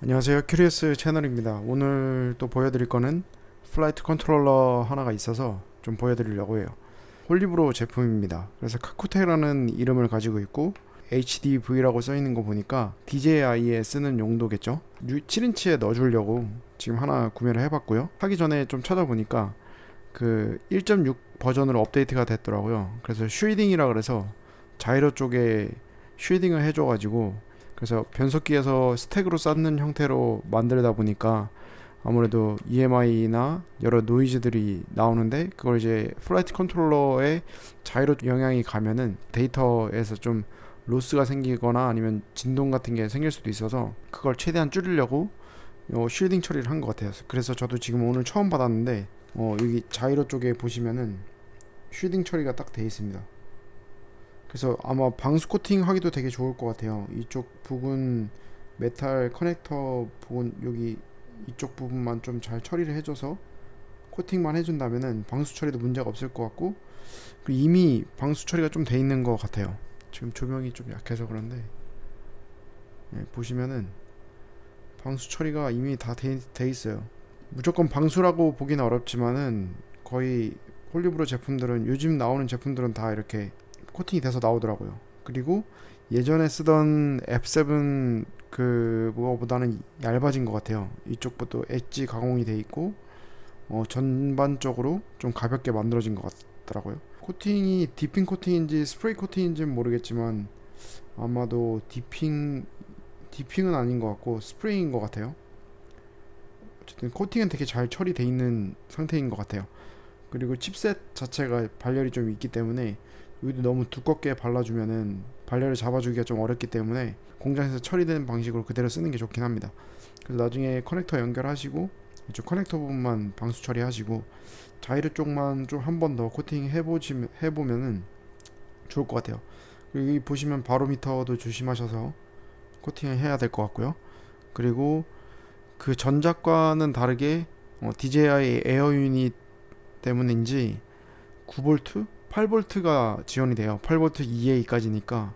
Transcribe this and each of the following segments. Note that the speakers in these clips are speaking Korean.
안녕하세요, 큐리어스 채널입니다. 오늘 또 보여드릴 거는 플라이트 컨트롤러 하나가 있어서 좀 보여드리려고 해요. 홀리브로 제품입니다. 그래서 카쿠테라는 이름을 가지고 있고 HDV라고 써있는 거 보니까 DJI에 쓰는 용도겠죠. 7인치에 넣어주려고 지금 하나 구매를 해봤고요. 하기 전에 좀 찾아보니까 그 1.6 버전으로 업데이트가 됐더라고요. 그래서 쉐이딩이라 그래서 자이로 쪽에 쉐이딩을 해줘가지고, 그래서 변속기에서 스택으로 쌓는 형태로 만들다 보니까 아무래도 EMI나 여러 노이즈들이 나오는데, 그걸 이제 플라이트 컨트롤러에 자이로 영향이 가면은 데이터에서 좀 로스가 생기거나 아니면 진동 같은 게 생길 수도 있어서 그걸 최대한 줄이려고 쉴딩 처리를 한 것 같아요. 그래서 저도 지금 오늘 처음 받았는데, 여기 자이로 쪽에 보시면은 쉴딩 처리가 딱 돼 있습니다. 그래서 아마 방수 코팅 하기도 되게 좋을 것 같아요. 이쪽 부분 메탈 커넥터 부분, 여기 이쪽 부분만 좀 잘 처리를 해줘서 코팅만 해준다면은 방수 처리도 문제가 없을 것 같고, 그리고 이미 방수 처리가 좀 돼 있는 것 같아요. 지금 조명이 좀 약해서 그런데, 보시면은 방수 처리가 이미 다 돼 있어요. 무조건 방수라고 보기는 어렵지만은 거의 홀리브로 제품들은, 요즘 나오는 제품들은 다 이렇게 코팅이 돼서 나오더라고요. 그리고 예전에 쓰던 F7 그거보다는 얇아진 것 같아요. 이쪽부터 엣지 가공이 돼 있고, 전반적으로 좀 가볍게 만들어진 것 같더라고요. 코팅이 디핑 코팅인지 스프레이 코팅인지는 모르겠지만 아마도 디핑은 아닌 것 같고 스프레이인 것 같아요. 어쨌든 코팅은 되게 잘 처리돼 있는 상태인 것 같아요. 그리고 칩셋 자체가 발열이 좀 있기 때문에 여기도 너무 두껍게 발라주면은 발열을 잡아주기가 좀 어렵기 때문에 공장에서 처리되는 방식으로 그대로 쓰는 게 좋긴 합니다. 그래서 나중에 커넥터 연결하시고 이쪽 커넥터 부분만 방수 처리하시고 자이로 쪽만 좀 한 번 더 코팅 해보면은 좋을 것 같아요. 그리고 여기 보시면 바로미터도 조심하셔서 코팅을 해야 될 것 같고요. 그리고 그 전작과는 다르게 DJI 에어 유닛 때문인지 9V, 8V가 지원이 돼요. 8V EA까지니까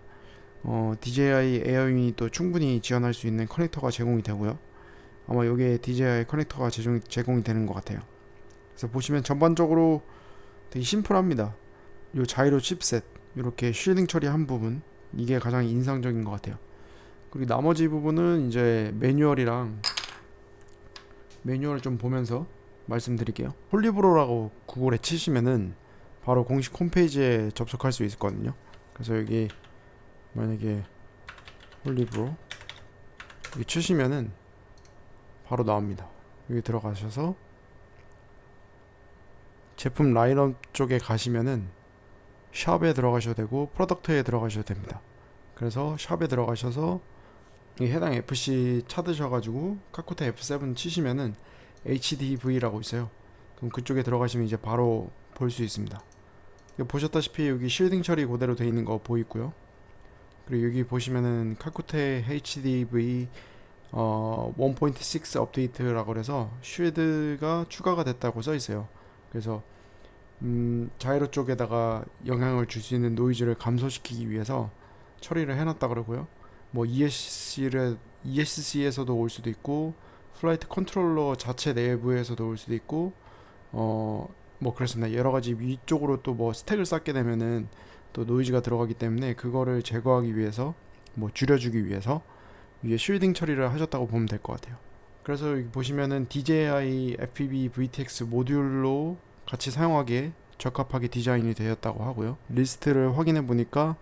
DJI 에어 유닛도 충분히 지원할 수 있는 커넥터가 제공이 되고요. 아마 여기에 DJI 커넥터가 제공이 되는 것 같아요. 그래서 보시면 전반적으로 되게 심플합니다. 요 자이로 칩셋, 이렇게 쉴딩 처리한 부분, 이게 가장 인상적인 것 같아요. 그리고 나머지 부분은 이제 매뉴얼을 좀 보면서 말씀드릴게요. 홀리브로라고 구글에 치시면은 바로 공식 홈페이지에 접속할 수 있거든요. 그래서 여기 만약에 홀리브로 여기 치시면은 바로 나옵니다. 여기 들어가셔서 제품 라인업 쪽에 가시면은 샵에 들어가셔도 되고 프로덕트에 들어가셔도 됩니다. 그래서 샵에 들어가셔서 이 해당 FC 찾으셔가지고 카쿠테 F7 치시면은 HDV라고 있어요. 그럼 그쪽에 들어가시면 이제 바로 볼 수 있습니다. 보셨다시피 여기 쉴딩 처리 그대로 되어 있는 거 보이고요. 그리고 여기 보시면은 카쿠테 HDV 1.6 업데이트라고 해서 쉴드가 추가가 됐다고 써 있어요. 그래서 자이로 쪽에다가 영향을 줄 수 있는 노이즈를 감소시키기 위해서 처리를 해놨다 그러고요. 뭐 ESC에서도 올 수도 있고 플라이트 컨트롤러 자체 내부에서도 올 수도 있고, 뭐 그렇습니다. 여러 가지 위쪽으로 또 뭐 스택을 쌓게 되면은 또 노이즈가 들어가기 때문에 그거를 제거하기 위해서, 뭐 줄여주기 위해서 위에 쉴딩 처리를 하셨다고 보면 될 것 같아요. 그래서 여기 보시면은 DJI FPV VTX 모듈로 같이 사용하기에 적합하게 디자인이 되었다고 하고요. 리스트를 확인해 보니까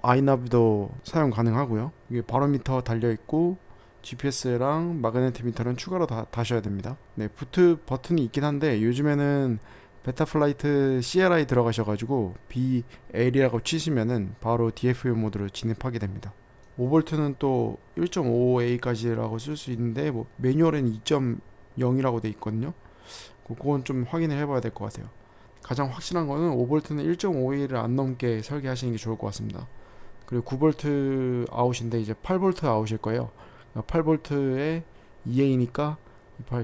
아이나비도 사용 가능하고요. 이게 바로미터 달려 있고 GPS랑 마그네틱 미터는 추가로 다 다셔야 됩니다. 네, 부트 버튼이 있긴 한데 요즘에는 베타플라이트 CLI 들어가셔가지고 BL이라고 치시면은 바로 DFU 모드로 진입하게 됩니다. 5V는 또 1.5A까지라고 쓸 수 있는데 뭐 매뉴얼에는 2.0이라고 돼 있거든요. 그건 좀 확인을 해봐야 될 것 같아요. 가장 확실한 거는 5V는 1.5A를 안 넘게 설계하시는 게 좋을 것 같습니다. 그리고 9V 아웃인데 이제 8V 아웃일 거예요. 8V에 2A니까 28,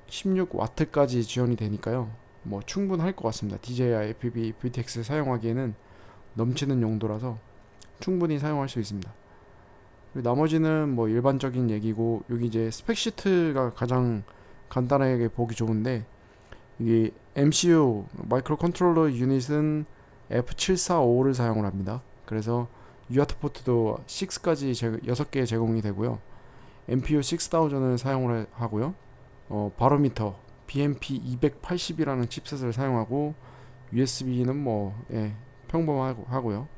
16W까지 지원이 되니까요. 뭐 충분할 것 같습니다. DJI FPV VTX 사용하기에는 넘치는 용도라서 충분히 사용할 수 있습니다. 그리고 나머지는 뭐 일반적인 얘기고, 여기 이제 스펙 시트가 가장 간단하게 보기 좋은데, 이게 MCU 마이크로 컨트롤러 유닛은 F745를 사용을 합니다. 그래서 UART 포트도 6까지 6개 제공이 되고요. MPU 6000을 사용을 하고요. 바로미터 BMP 280이라는 칩셋을 사용하고, USB는 뭐 평범하고요.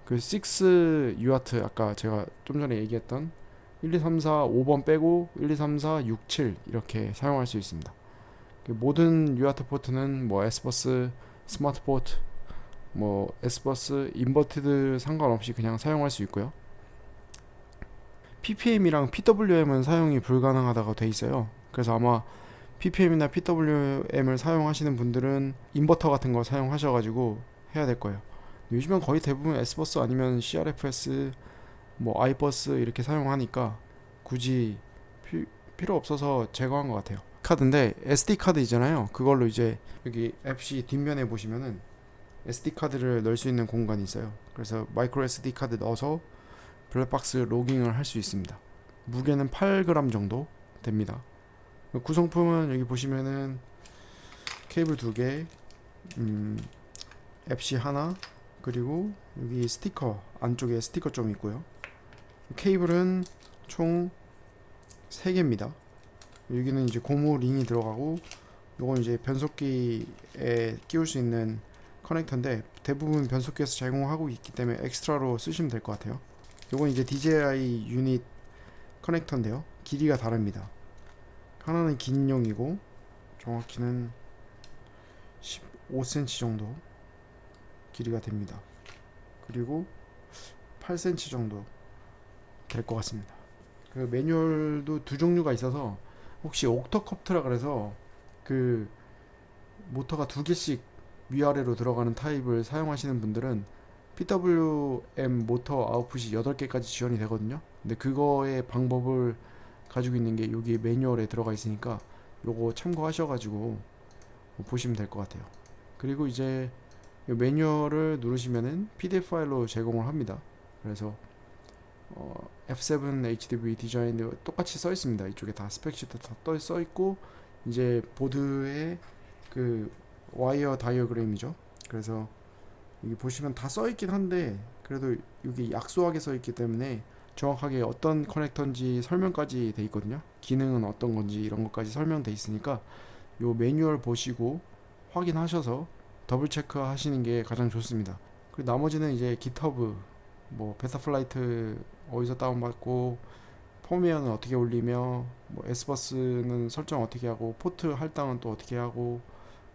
그 6 UART 아까 제가 좀 전에 얘기했던 1, 2, 3, 4, 5번 빼고 1, 2, 3, 4, 6, 7 이렇게 사용할 수 있습니다. 모든 UART 포트는 뭐 S버스, 스마트 포트, 뭐 S버스, 인버티드 상관없이 그냥 사용할 수 있고요. PPM이랑 PWM은 사용이 불가능하다고 돼 있어요. 그래서 아마 PPM이나 PWM을 사용하시는 분들은 인버터 같은 거 사용하셔가지고 해야 될 거예요. 요즘은 거의 대부분 S버스 아니면 CRFS, 뭐 i버스 이렇게 사용하니까 굳이 필요 없어서 제거한 것 같아요. 카드인데 SD 카드 있잖아요. 그걸로 이제 여기 앱시 뒷면에 보시면은 SD 카드를 넣을 수 있는 공간이 있어요. 그래서 마이크로 SD 카드 넣어서 블랙박스 로깅을 할 수 있습니다. 무게는 8g 정도 됩니다. 구성품은 여기 보시면은 케이블 2개, 앱시 하나, 그리고 여기 스티커, 안쪽에 스티커 좀 있고요. 케이블은 총 3개입니다. 여기는 이제 고무 링이 들어가고, 요건 이제 변속기에 끼울 수 있는 커넥터인데 대부분 변속기에서 제공하고 있기 때문에 엑스트라로 쓰시면 될 것 같아요. 요건 이제 DJI 유닛 커넥터인데요. 길이가 다릅니다. 하나는 긴 용이고 정확히는 15cm 정도 길이가 됩니다. 그리고 8cm 정도 될 것 같습니다. 그 매뉴얼도 두 종류가 있어서, 혹시 옥터커프트라 그래서 그 모터가 두 개씩 위아래로 들어가는 타입을 사용하시는 분들은 PWM 모터 아웃풋이 8개까지 지원이 되거든요. 근데 그거의 방법을 가지고 있는 게 여기 매뉴얼에 들어가 있으니까 요거 참고하셔가지고 보시면 될 것 같아요. 그리고 이제 이 매뉴얼을 누르시면은 PDF 파일로 제공을 합니다. 그래서 F7 HDV 디자인 똑같이 써 있습니다. 이쪽에 다 스펙시트 다 써 있고, 이제 보드에 그 와이어 다이어그램이죠. 그래서 여기 보시면 다 써 있긴 한데 그래도 여기 약소하게 써 있기 때문에 정확하게 어떤 커넥터인지 설명까지 돼 있거든요. 기능은 어떤 건지 이런 것까지 설명돼 있으니까 요 매뉴얼 보시고 확인하셔서 더블 체크 하시는 게 가장 좋습니다. 그리고 나머지는 이제 깃허브, 뭐 베타플라이트 어디서 다운받고, 펌웨어는 어떻게 올리며, 뭐 S버스는 설정 어떻게 하고, 포트 할당은 또 어떻게 하고,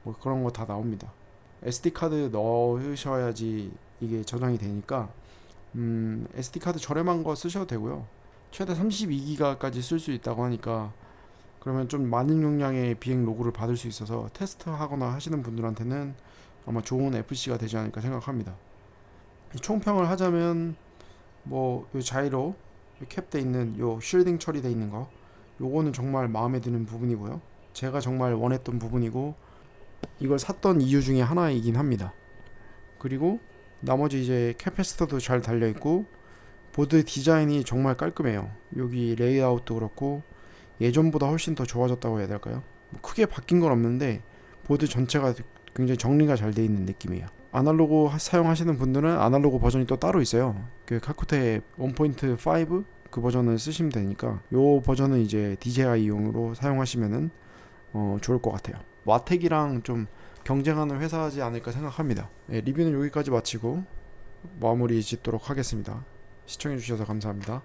뭐 그런 거 다 나옵니다. SD 카드 넣으셔야지 이게 저장이 되니까 SD 카드 저렴한 거 쓰셔도 되고요. 최대 32기가까지 쓸 수 있다고 하니까, 그러면 좀 많은 용량의 비행 로그를 받을 수 있어서 테스트 하거나 하시는 분들한테는 아마 좋은 FC가 되지 않을까 생각합니다. 총평을 하자면 뭐 요 자이로 캡돼 있는 요 쉴딩 처리돼 있는 거, 요거는 정말 마음에 드는 부분이고요. 제가 정말 원했던 부분이고 이걸 샀던 이유 중에 하나이긴 합니다. 그리고 나머지 이제 캐패시터도 잘 달려 있고 보드 디자인이 정말 깔끔해요. 여기 레이아웃도 그렇고 예전보다 훨씬 더 좋아졌다고 해야 될까요? 뭐 크게 바뀐 건 없는데 보드 전체가 굉장히 정리가 잘 돼 있는 느낌이에요. 아날로그 사용하시는 분들은 아날로그 버전이 또 따로 있어요. 그 카쿠테 1.5 그 버전을 쓰시면 되니까 요 버전은 이제 DJI용으로 사용하시면은 좋을 것 같아요. 와텍이랑 좀 경쟁하는 회사지 않을까 생각합니다. 네, 리뷰는 여기까지 마치고 마무리 짓도록 하겠습니다. 시청해주셔서 감사합니다.